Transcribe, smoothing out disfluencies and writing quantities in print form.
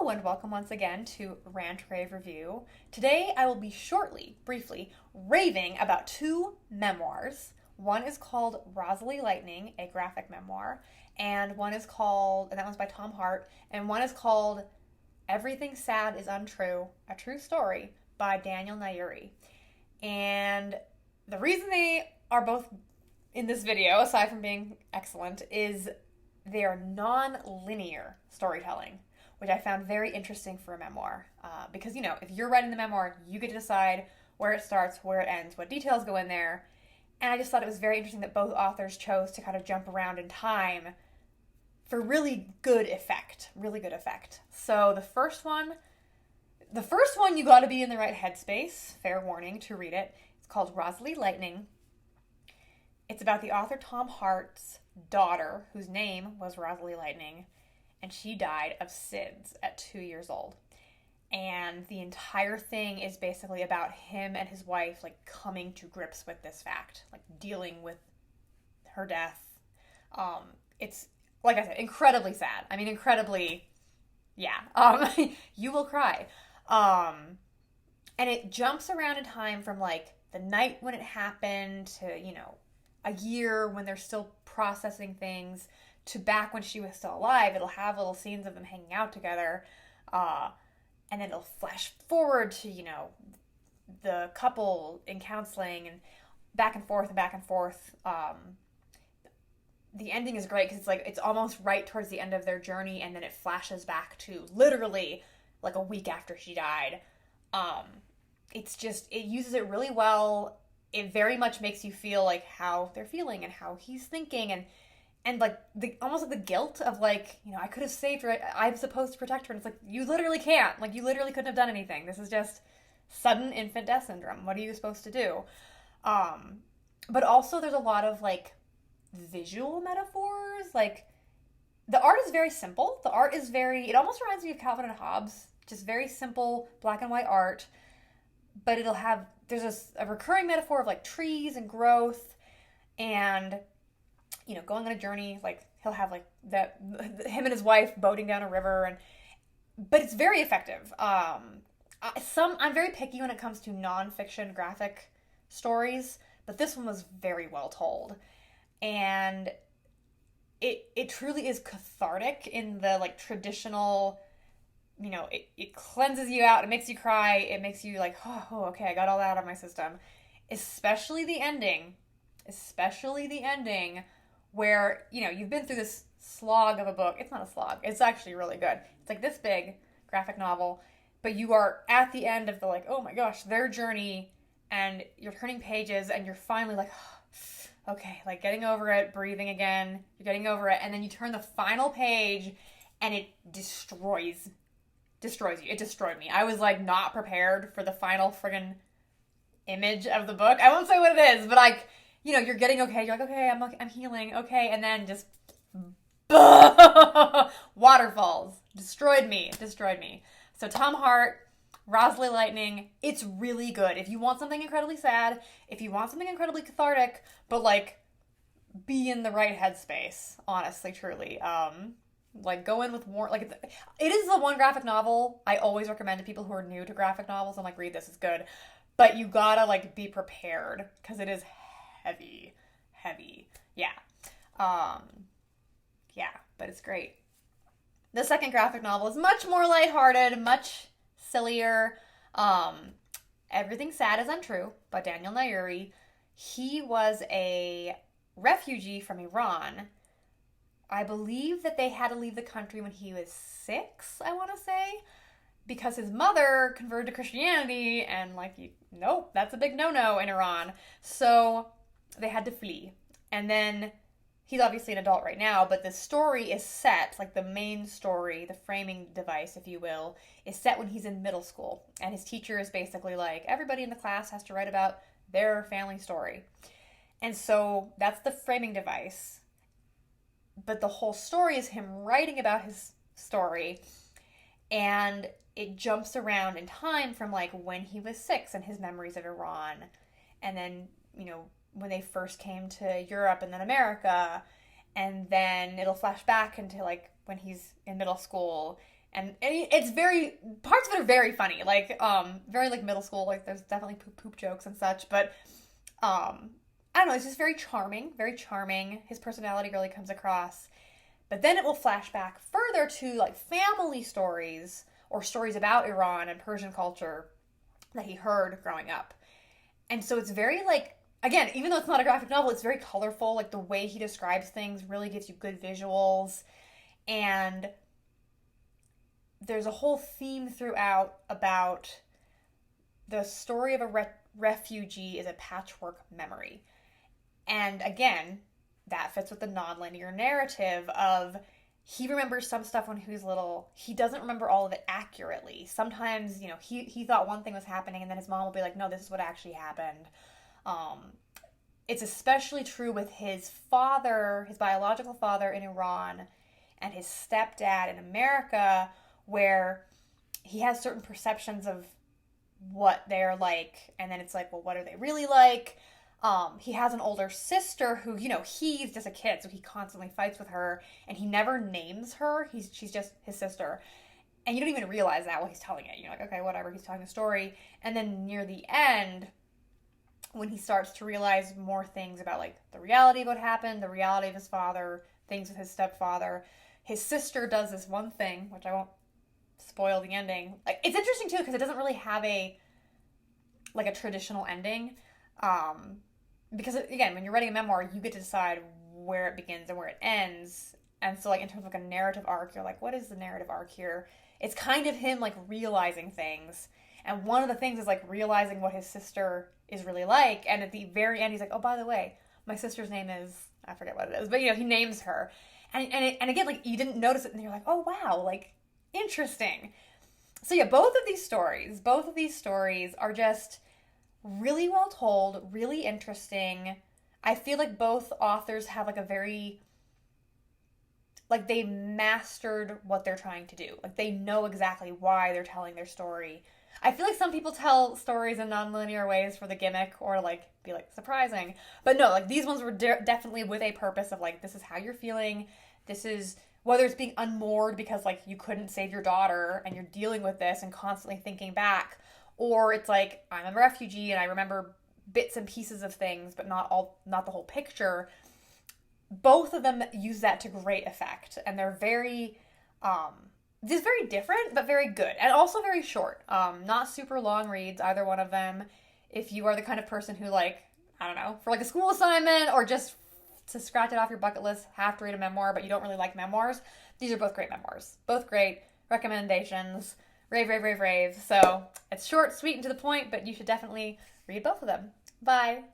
And welcome once again to Rant Rave Review. Today I will be briefly, raving about two memoirs. One is called Rosalie Lightning, a graphic memoir, and that one's by Tom Hart, and one is called Everything Sad is Untrue, a True Story by Daniel Nayeri. And the reason they are both in this video, aside from being excellent, is they are non-linear storytelling, which I found very interesting for a memoir. Because, if you're writing the memoir, you get to decide where it starts, where it ends, what details go in there. And I just thought it was very interesting that both authors chose to kind of jump around in time for really good effect. So the first one you got to be in the right headspace, fair warning, to read it. It's called Rosalie Lightning. It's about the author Tom Hart's daughter, whose name was Rosalie Lightning, and she died of SIDS at 2 years old. And the entire thing is basically about him and his wife, coming to grips with this fact, dealing with her death. It's, like I said, incredibly sad. I mean, you will cry. And it jumps around in time from, the night when it happened to, a year when they're still processing things, to back when she was still alive. It'll have little scenes of them hanging out together. And then it'll flash forward to, the couple in counseling and back and forth. The ending is great because it's almost right towards the end of their journey, and then it flashes back to literally a week after she died. It uses it really well. It very much makes you feel how they're feeling and how he's thinking, and almost the guilt of I could have saved her. I'm supposed to protect her, and it's you literally can't. You literally couldn't have done anything. This is just sudden infant death syndrome. What are you supposed to do? But also there's a lot of visual metaphors. The art is very simple. It almost reminds me of Calvin and Hobbes. Just very simple black and white art. But there's a recurring metaphor of trees and growth, and going on a journey. He'll have him and his wife boating down a river, but it's very effective. I'm very picky when it comes to nonfiction graphic stories, but this one was very well told, and it truly is cathartic in the traditional. It cleanses you out. It makes you cry. It makes you oh, okay, I got all that out of my system. Especially the ending, where, you've been through this slog of a book. It's not a slog. It's actually really good. It's this big graphic novel, but you are at the end of the oh my gosh, their journey, and you're turning pages, and you're finally okay, getting over it, breathing again. You're getting over it, and then you turn the final page, and it destroys you. It destroyed me. I was not prepared for the final friggin' image of the book. I won't say what it is, but you're getting okay. You're okay, I'm healing. Okay, and then just waterfalls. Destroyed me. So Tom Hart, Rosalie Lightning, it's really good. If you want something incredibly sad, if you want something incredibly cathartic, but be in the right headspace, honestly, truly. Go in with more, it is the one graphic novel I always recommend to people who are new to graphic novels. I'm read this, is good. But you gotta, be prepared, because it is heavy. Yeah. But it's great. The second graphic novel is much more lighthearted, much sillier. Everything Sad is Untrue by Daniel Nayeri. He was a refugee from Iran. I believe that they had to leave the country when he was 6, I want to say, because his mother converted to Christianity, and nope, that's a big no-no in Iran. So they had to flee. And then he's obviously an adult right now, but the story is set, the main story, the framing device, if you will, is set when he's in middle school. And his teacher is basically everybody in the class has to write about their family story. And so that's the framing device. But the whole story is him writing about his story, and it jumps around in time from when he was 6 and his memories of Iran, and then when they first came to Europe and then America, and then it'll flash back into when he's in middle school, And it's very, parts of it are very funny, like, very, like, middle school, like, there's definitely poop jokes and such, but, I don't know, it's just very charming, very charming. His personality really comes across. But then it will flash back further to, like, family stories or stories about Iran and Persian culture that he heard growing up. And so it's very, like, again, even though it's not a graphic novel, it's very colorful. Like, the way he describes things really gives you good visuals. And there's a whole theme throughout about the story of a refugee is a patchwork memory. And again, that fits with the nonlinear narrative of he remembers some stuff when he was little. He doesn't remember all of it accurately. Sometimes, he thought one thing was happening, and then his mom will be like, no, this is what actually happened. It's especially true with his father, his biological father in Iran, and his stepdad in America, where he has certain perceptions of what they're like, and then it's like, well, what are they really like? He has an older sister who, he's just a kid, so he constantly fights with her, and he never names her. She's just his sister. And you don't even realize that while he's telling it. You're like, okay, whatever, he's telling the story. And then near the end, when he starts to realize more things about, like, the reality of what happened, the reality of his father, things with his stepfather, his sister does this one thing, which I won't spoil the ending. Like, it's interesting, too, because it doesn't really have a traditional ending. Because, again, when you're writing a memoir, you get to decide where it begins and where it ends. And so, like, in terms of, like, a narrative arc, you're like, what is the narrative arc here? It's kind of him, like, realizing things. And one of the things is, like, realizing what his sister is really like. And at the very end, he's like, oh, by the way, my sister's name is, I forget what it is, but, he names her. And again, like, you didn't notice it, and you're like, oh, wow, like, interesting. So, yeah, both of these stories are just really well told, really interesting. I feel like both authors have, like, a very, like, they mastered what they're trying to do. Like, they know exactly why they're telling their story. I feel like some people tell stories in nonlinear ways for the gimmick or, like, be, like, surprising. But no, like, these ones were definitely with a purpose of, like, this is how you're feeling. This is, whether it's being unmoored because, like, you couldn't save your daughter and you're dealing with this and constantly thinking back. Or it's like, I'm a refugee and I remember bits and pieces of things, but not the whole picture. Both of them use that to great effect. And they're very, just very different, but very good. And also very short. Not super long reads, either one of them. If you are the kind of person who, like, I don't know, for, like, a school assignment or just to scratch it off your bucket list, have to read a memoir, but you don't really like memoirs, these are both great memoirs. Both great recommendations. Rave, rave, rave, rave. So it's short, sweet, and to the point, but you should definitely read both of them. Bye.